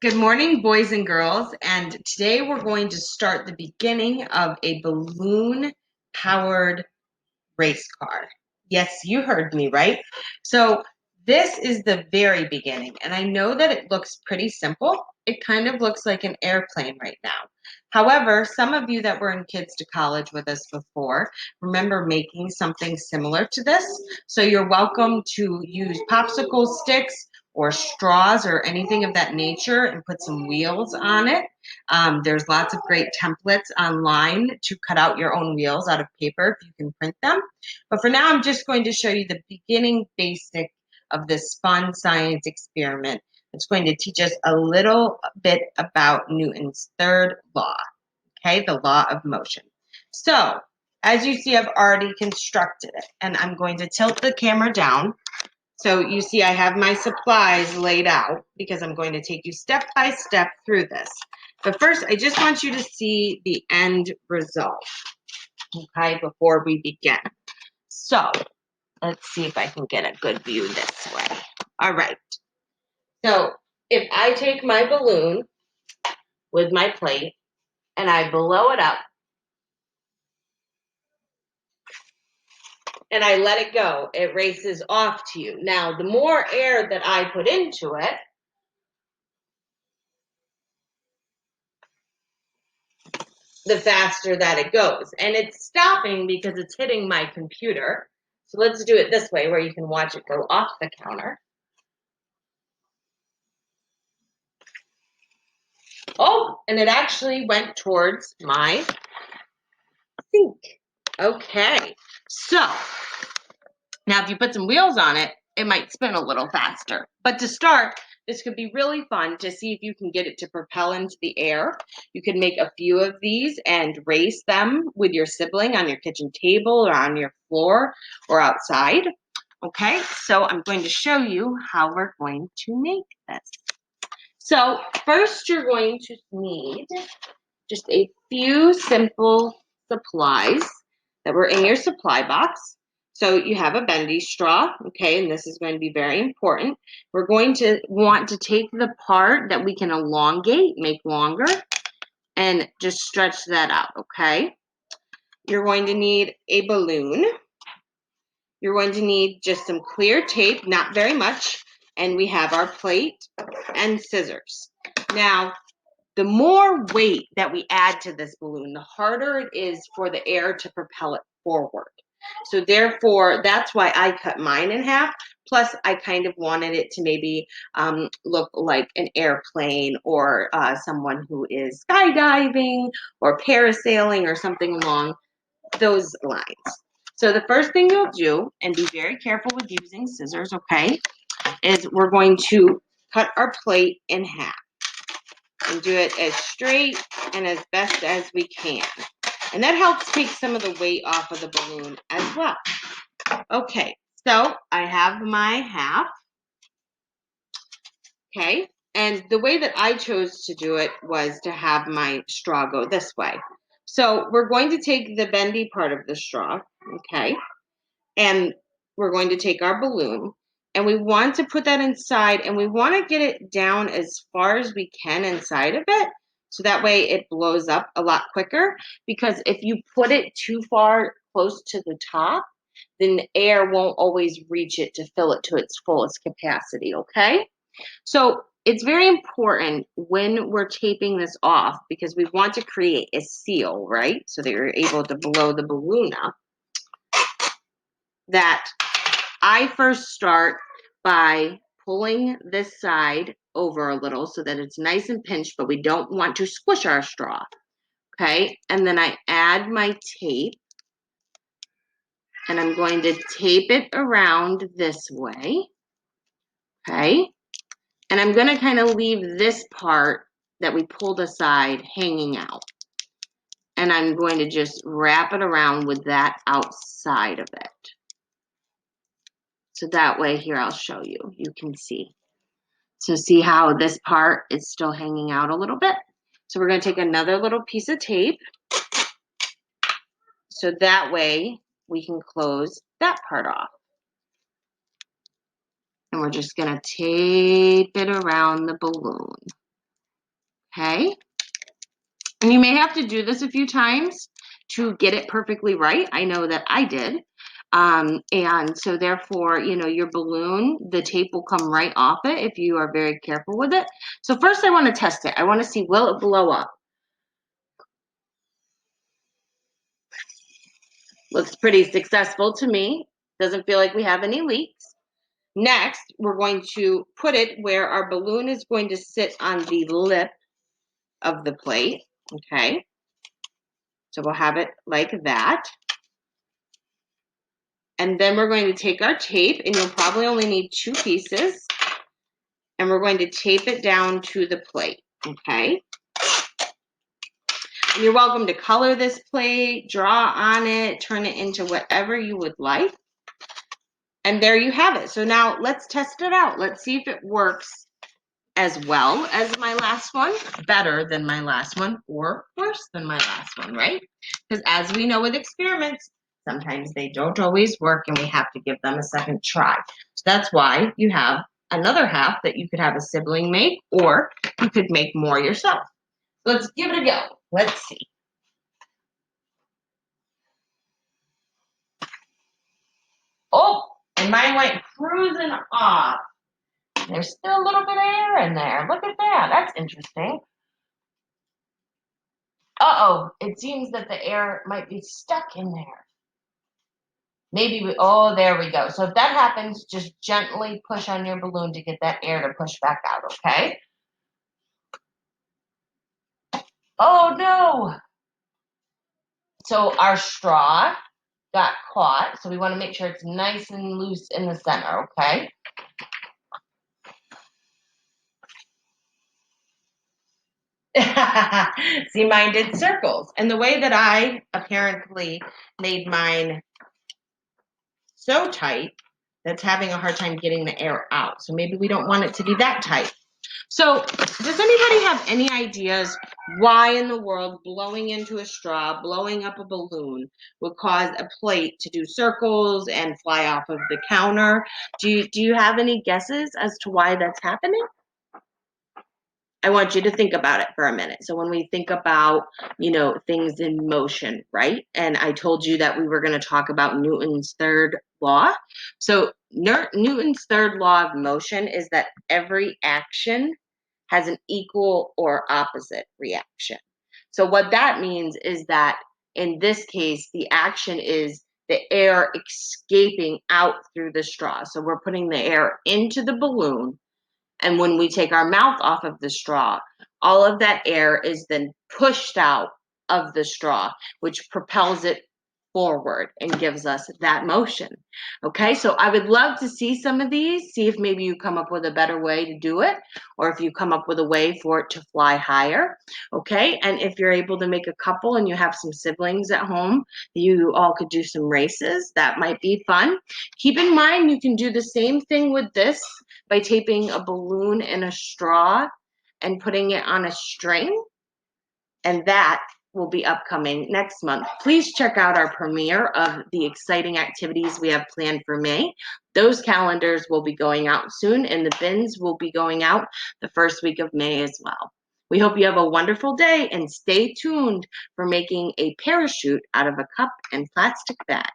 Good morning, boys and girls, and today we're going to start the beginning of a balloon-powered race car. Yes, you heard me right. So this is the very beginning, and I know that it looks pretty simple. It kind of looks like an airplane right now. However, some of you that were in Kids to College with us before remember making something similar to this. So you're welcome to use popsicle sticks or straws or anything of that nature and put some wheels on it. There's lots of great templates online to cut out your own wheels out of paper if you can print them. But for now, I'm just going to show you the beginning basic of this fun science experiment. It's going to teach us a little bit about Newton's third law, okay, the law of motion. So, as you see, I've already constructed it, and I'm going to tilt the camera down. So you see I have my supplies laid out because I'm going to take you step by step through this. But first, I just want you to see the end result, okay, before we begin. So let's see if I can get a good view this way. All right. So if I take my balloon with my plate and I blow it up and I let it go, it races off to you. Now, the more air that I put into it, the faster that it goes. And it's stopping because it's hitting my computer. So let's do it this way where you can watch it go off the counter. Oh, and it actually went towards my sink. Okay, so now if you put some wheels on it, it might spin a little faster. But to start, this could be really fun to see if you can get it to propel into the air. You can make a few of these and race them with your sibling on your kitchen table or on your floor or outside. Okay, so I'm going to show you how we're going to make this. So first you're going to need just a few simple supplies that were in your supply box. So you have a bendy straw, okay, and this is going to be very important. We're going to want to take the part that we can elongate, make longer, and just stretch that out, okay? You're going to need a balloon. You're going to need just some clear tape, not very much, and we have our plate and scissors. Now, the more weight that we add to this balloon, the harder it is for the air to propel it forward. So therefore, that's why I cut mine in half. Plus, I kind of wanted it to maybe look like an airplane or someone who is skydiving or parasailing or something along those lines. So the first thing you'll do, and be very careful with using scissors, okay, is we're going to cut our plate in half and do it as straight and as best as we can. And that helps take some of the weight off of the balloon as well. Okay, so I have my half, okay? And the way that I chose to do it was to have my straw go this way. So we're going to take the bendy part of the straw, okay? And we're going to take our balloon and we want to put that inside and we want to get it down as far as we can inside of it so that way it blows up a lot quicker, because if you put it too far close to the top, then the air won't always reach it to fill it to its fullest capacity, okay? So it's very important when we're taping this off, because we want to create a seal, right? So that you're able to blow the balloon up, that I first start by pulling this side over a little so that it's nice and pinched, but we don't want to squish our straw, okay? And then I add my tape, and I'm going to tape it around this way, okay? And I'm gonna kind of leave this part that we pulled aside hanging out. And I'm going to just wrap it around with that outside of it. So that way, here I'll show you, you can see. So see how this part is still hanging out a little bit? So we're going to take another little piece of tape so that way we can close that part off. And we're just going to tape it around the balloon. Okay. And you may have to do this a few times to get it perfectly right. I know that I did. And so therefore, you know, your balloon, the tape will come right off it if you are very careful with it. So first I want to test it. I want to see, will it blow up? Looks pretty successful to me. Doesn't feel like we have any leaks. Next, we're going to put it where our balloon is going to sit on the lip of the plate. Okay. So we'll have it like that. And then we're going to take our tape, and you'll probably only need 2 pieces. And we're going to tape it down to the plate. Okay. And you're welcome to color this plate, draw on it, turn it into whatever you would like. And there you have it. So now let's test it out. Let's see if it works as well as my last one, better than my last one, or worse than my last one, right? Because as we know with experiments, sometimes they don't always work and we have to give them a second try. So that's why you have another half that you could have a sibling make, or you could make more yourself. Let's give it a go. Let's see. Oh, and mine went cruising off. There's still a little bit of air in there. Look at that. That's interesting. Uh-oh, it seems that the air might be stuck in there. Maybe oh, there we go. So if that happens, just gently push on your balloon to get that air to push back out, okay? Oh, no. So our straw got caught, so we want to make sure it's nice and loose in the center, okay? See, mine did circles. And the way that I apparently made mine so tight, that's having a hard time getting the air out. So maybe we don't want it to be that tight. So does anybody have any ideas why in the world blowing into a straw, blowing up a balloon would cause a plate to do circles and fly off of the counter? Do you have any guesses as to why that's happening? I want you to think about it for a minute. So when we think about, you know, things in motion, right? And I told you that we were going to talk about Newton's third law. So Newton's third law of motion is that every action has an equal or opposite reaction. So what that means is that in this case, the action is the air escaping out through the straw. So we're putting the air into the balloon, and when we take our mouth off of the straw, all of that air is then pushed out of the straw, which propels it forward and gives us that motion. Okay, so I would love to see some of these, see if maybe you come up with a better way to do it, or if you come up with a way for it to fly higher. Okay, and if you're able to make a couple and you have some siblings at home, you all could do some races. That might be fun. Keep in mind, you can do the same thing with this by taping a balloon in a straw and putting it on a string, and that will be upcoming next month. Please check out our premiere of the exciting activities we have planned for May. Those calendars will be going out soon, and the bins will be going out the first week of May as well. We hope you have a wonderful day, and stay tuned for making a parachute out of a cup and plastic bag.